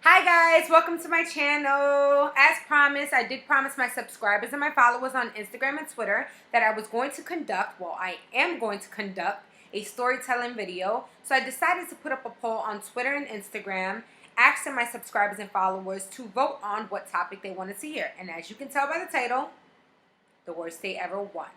Hi guys, welcome to my channel. As promised, I did promise my subscribers and my followers on Instagram and Twitter that I was going to conduct, I am going to conduct a storytelling video. So I decided to put up a poll on Twitter and Instagram asking my subscribers and followers to vote on what topic they wanted to hear. And as you can tell by the title, the worst day ever won.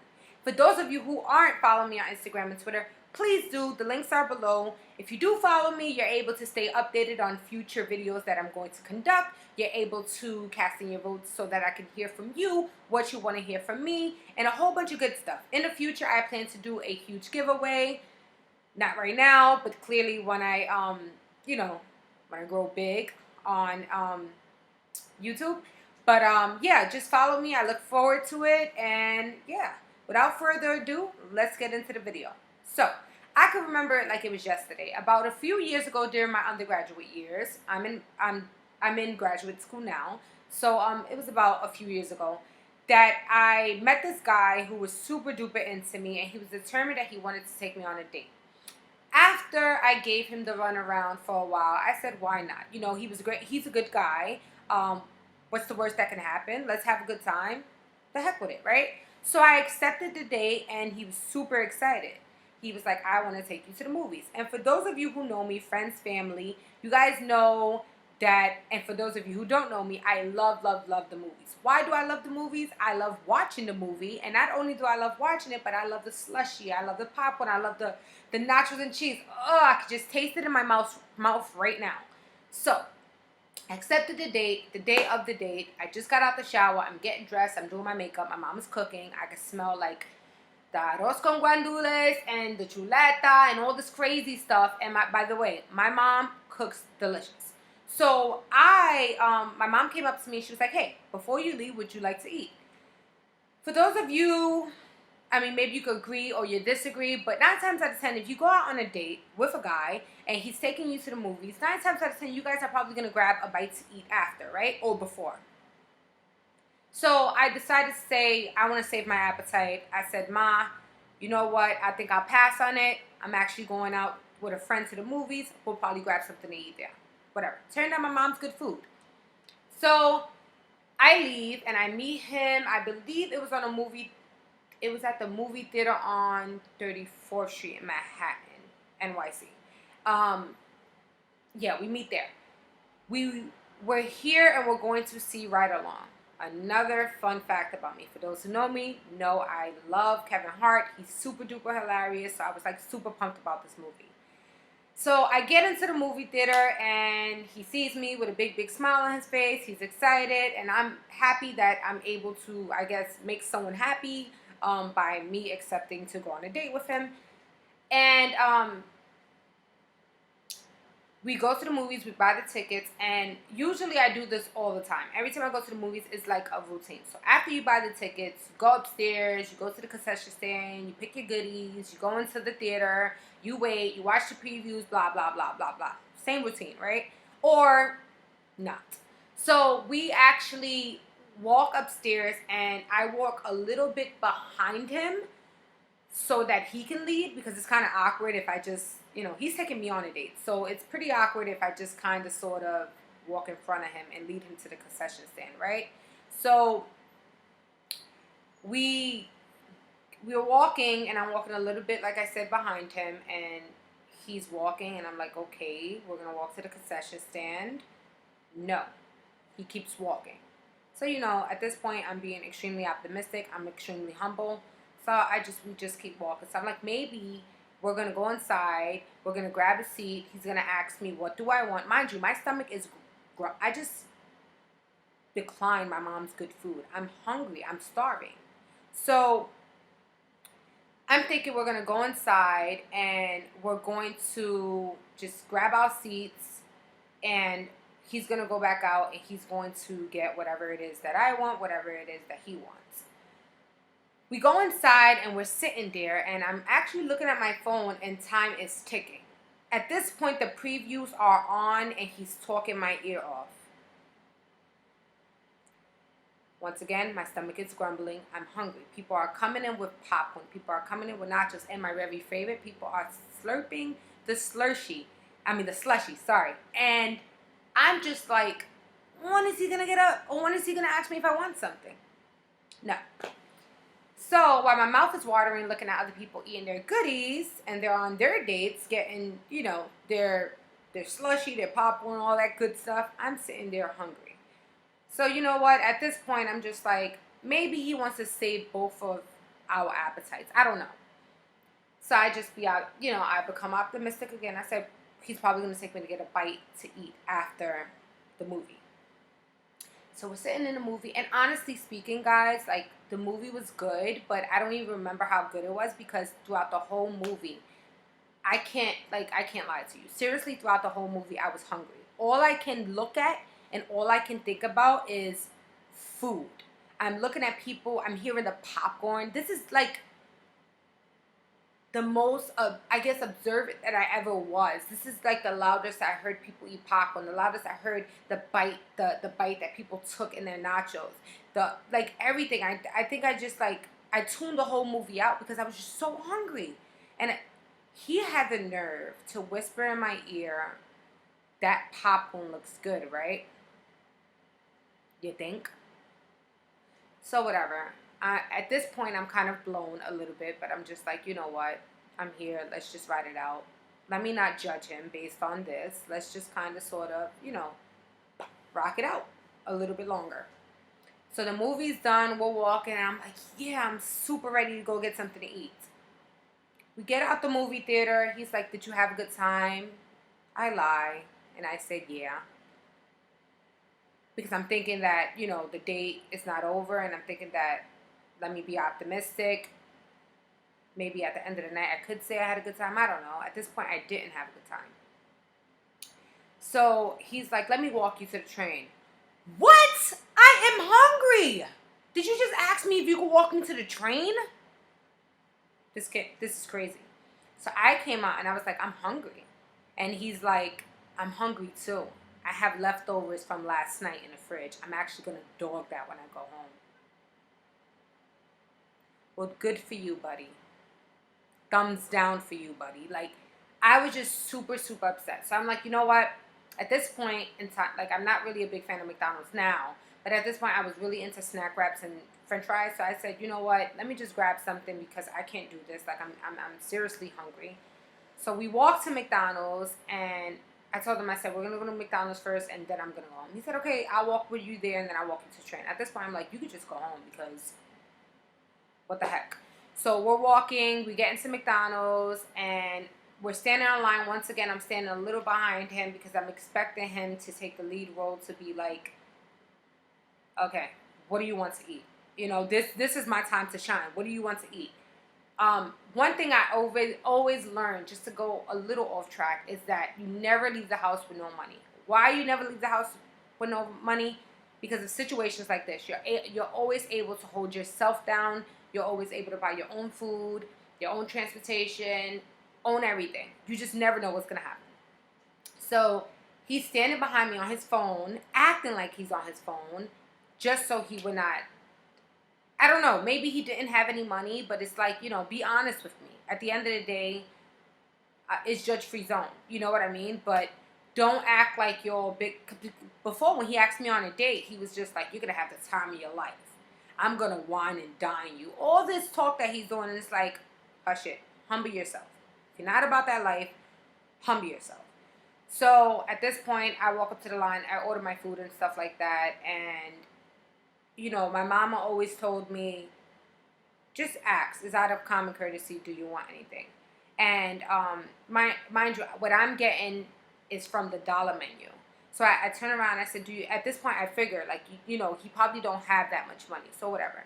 For those of you who aren't following me on Instagram and Twitter, please do. The links are below. If you do follow me, you're able to stay updated on future videos that I'm going to conduct. You're able to cast in your votes so that I can hear from you what you want to hear from me and a whole bunch of good stuff. In the future, I plan to do a huge giveaway. Not right now, but clearly when I, when I grow big on YouTube. But yeah, just follow me. I look forward to it. And yeah, without further ado, let's get into the video. So I can remember it like it was yesterday. About a few years ago during my undergraduate years, I'm in graduate school now. So it was about a few years ago that I met this guy who was super duper into me, and he was determined that he wanted to take me on a date. After I gave him the runaround for a while, I said, why not? You know, he was great. He's a good guy. What's the worst that can happen? Let's have a good time. The heck with it, right? So I accepted the date, and he was super excited. He was like, I want to take you to the movies. And for those of you who know me, friends, family, you guys know that, and for those of you who don't know me, I love, love, love the movies. Why do I love the movies? I love watching the movie. And not only do I love watching it, but I love the slushy. I love the popcorn. I love the nachos and cheese. Oh, I can just taste it in my mouth right now. So I accepted the date, the day of the date. I just got out the shower. I'm getting dressed. I'm doing my makeup. My mom is cooking. I can smell like the arroz con guandules and the chuleta and all this crazy stuff. And by the way, my mom cooks delicious. So my mom came up to me. She was like, hey, before you leave, would you like to eat? For those of you, I mean, maybe you could agree or you disagree, but 9 times out of 10, if you go out on a date with a guy and he's taking you to the movies, 9 times out of 10, you guys are probably going to grab a bite to eat after, right? Or before. So I decided to say, I want to save my appetite. I said, Ma, you know what? I think I'll pass on it. I'm actually going out with a friend to the movies. We'll probably grab something to eat there. Whatever. Turned out my mom's good food. So I leave and I meet him. I believe it was on a movie. It was at the movie theater on 34th Street in Manhattan, NYC. Yeah, we meet there. We're here and we're going to see Ride Along. Another fun fact about me. For those who know me, know I love Kevin Hart. He's super duper hilarious. So I was like super pumped about this movie. So I get into the movie theater and he sees me with a big, big smile on his face. He's excited and I'm happy that I'm able to, I guess, make someone happy by me accepting to go on a date with him. And we go to the movies, we buy the tickets, and usually I do this all the time. Every time I go to the movies, it's like a routine. So after you buy the tickets, you go upstairs, you go to the concession stand, you pick your goodies, you go into the theater, you wait, you watch the previews, blah, blah, blah, blah, blah. Same routine, right? Or not. So we actually walk upstairs, and I walk a little bit behind him so that he can lead, because it's kind of awkward if I just, he's taking me on a date. So it's pretty awkward if I just kind of sort of walk in front of him and lead him to the concession stand, right? So we're walking, and I'm walking a little bit, like I said, behind him, and he's walking, and I'm like, okay, we're going to walk to the concession stand. No. He keeps walking. So, at this point, I'm being extremely optimistic. I'm extremely humble. So we just keep walking. So I'm like, maybe we're going to go inside. We're going to grab a seat. He's going to ask me, what do I want? Mind you, my stomach is, I just declined my mom's good food. I'm hungry. I'm starving. So I'm thinking we're going to go inside and we're going to just grab our seats, and he's going to go back out and he's going to get whatever it is that I want, whatever it is that he wants. We go inside and we're sitting there, and I'm actually looking at my phone and time is ticking. At this point, the previews are on and he's talking my ear off. Once again, my stomach is grumbling. I'm hungry. People are coming in with popcorn. People are coming in with nachos. And my very favorite, people are slurping the slushy, sorry. And I'm just like, when is he gonna get up? Or when is he gonna ask me if I want something? No. So while my mouth is watering, looking at other people eating their goodies, and they're on their dates, getting, you know, their slushy, their popcorn, all that good stuff, I'm sitting there hungry. So you know what? At this point, I'm just like, maybe he wants to save both of our appetites. I don't know. So I just be out, you know, I become optimistic again. I said, he's probably going to take me to get a bite to eat after the movie. So we're sitting in the movie, and honestly speaking, guys, like, the movie was good, but I don't even remember how good it was because throughout the whole movie, I can't lie to you. Seriously, throughout the whole movie, I was hungry. All I can look at and all I can think about is food. I'm looking at people, I'm hearing the popcorn. This is like the most, I guess, observant that I ever was. This is like the loudest I heard people eat popcorn. The loudest I heard the bite that people took in their nachos. The, like, everything. I think I just, like, I tuned the whole movie out because I was just so hungry. And he had the nerve to whisper in my ear, that popcorn looks good, right? You think? So whatever. At this point, I'm kind of blown a little bit, but I'm just like, you know what? I'm here. Let's just ride it out. Let me not judge him based on this. Let's just kind of sort of, you know, rock it out a little bit longer. So the movie's done. We're walking, and I'm like, yeah, I'm super ready to go get something to eat. We get out the movie theater. He's like, did you have a good time? I lie, and I said, yeah. Because I'm thinking that, you know, the date is not over, and I'm thinking that, let me be optimistic. Maybe at the end of the night, I could say I had a good time. I don't know. At this point, I didn't have a good time. So he's like, let me walk you to the train. What? I am hungry. Did you just ask me if you could walk me to the train? This is crazy. So I came out and I was like, I'm hungry. And he's like, I'm hungry too. I have leftovers from last night in the fridge. I'm actually going to dog that when I go home. Well, good for you, buddy. Thumbs down for you, buddy. Like, I was just super, super upset. So I'm like, you know what? At this point in time, like, I'm not really a big fan of McDonald's now. But at this point, I was really into snack wraps and French fries. So I said, you know what? Let me just grab something because I can't do this. Like, I'm seriously hungry. So we walked to McDonald's, and I told him, I said, we're going to go to McDonald's first, and then I'm going to go home. He said, okay, I'll walk with you there, and then I'll walk you to the train. At this point, I'm like, you could just go home because what the heck? So we're walking, we get into McDonald's, and we're standing in line. Once again, I'm standing a little behind him because I'm expecting him to take the lead role, to be like, okay, what do you want to eat? You know, this is my time to shine. What do you want to eat? One thing I always learn, just to go a little off track, is that you never leave the house with no money. Why you never leave the house with no money? Because of situations like this. You're always able to hold yourself down. You're always able to buy your own food, your own transportation, own everything. You just never know what's going to happen. So he's standing behind me on his phone, acting like he's on his phone, just so he would not, I don't know, maybe he didn't have any money, but it's like, you know, be honest with me. At the end of the day, it's judge-free zone. You know what I mean? But don't act like you're big. Before, when he asked me on a date, he was just like, you're going to have the time of your life. I'm going to wine and dine you. All this talk that he's doing, is like, hush it. Humble yourself. If you're not about that life, humble yourself. So at this point, I walk up to the line. I order my food and stuff like that. And, you know, my mama always told me, just ask. It's out of common courtesy. Do you want anything? And mind you, what I'm getting is from the dollar menu. So I turn around and I said, do you, at this point I figure, like, you know, he probably don't have that much money. So whatever.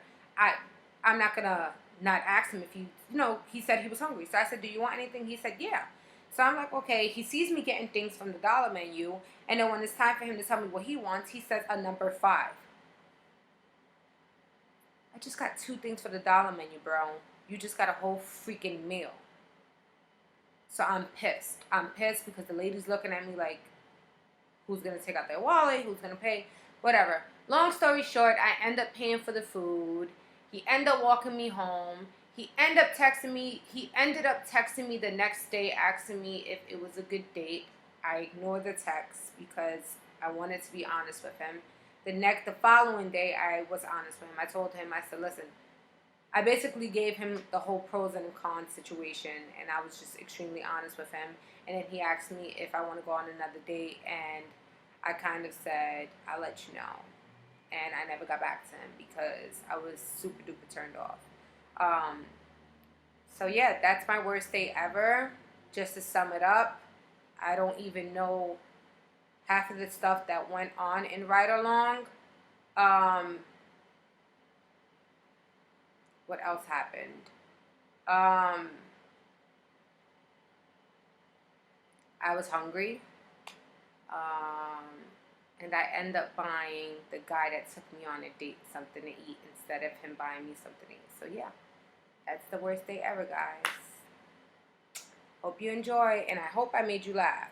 I'm not going to not ask him if he, you know, he said he was hungry. So I said, do you want anything? He said, yeah. So I'm like, okay. He sees me getting things from the dollar menu. And then when it's time for him to tell me what he wants, he says a number 5. I just got 2 things for the dollar menu, bro. You just got a whole freaking meal. So I'm pissed. I'm pissed because the lady's looking at me like, who's going to take out their wallet? Who's going to pay? Whatever. Long story short, I end up paying for the food. He ended up walking me home. He ended up texting me the next day asking me if it was a good date. I ignored the text because I wanted to be honest with him. The following day, I was honest with him. I told him, I said, listen, I basically gave him the whole pros and cons situation, and I was just extremely honest with him. And then he asked me if I want to go on another date, and I kind of said, I'll let you know. And I never got back to him because I was super duper turned off. So yeah, that's my worst date ever. Just to sum it up, I don't even know half of the stuff that went on in Ride Along. What else happened? I was hungry. And I end up buying the guy that took me on a date something to eat instead of him buying me something to eat. So yeah, that's the worst day ever, guys. Hope you enjoy, and I hope I made you laugh.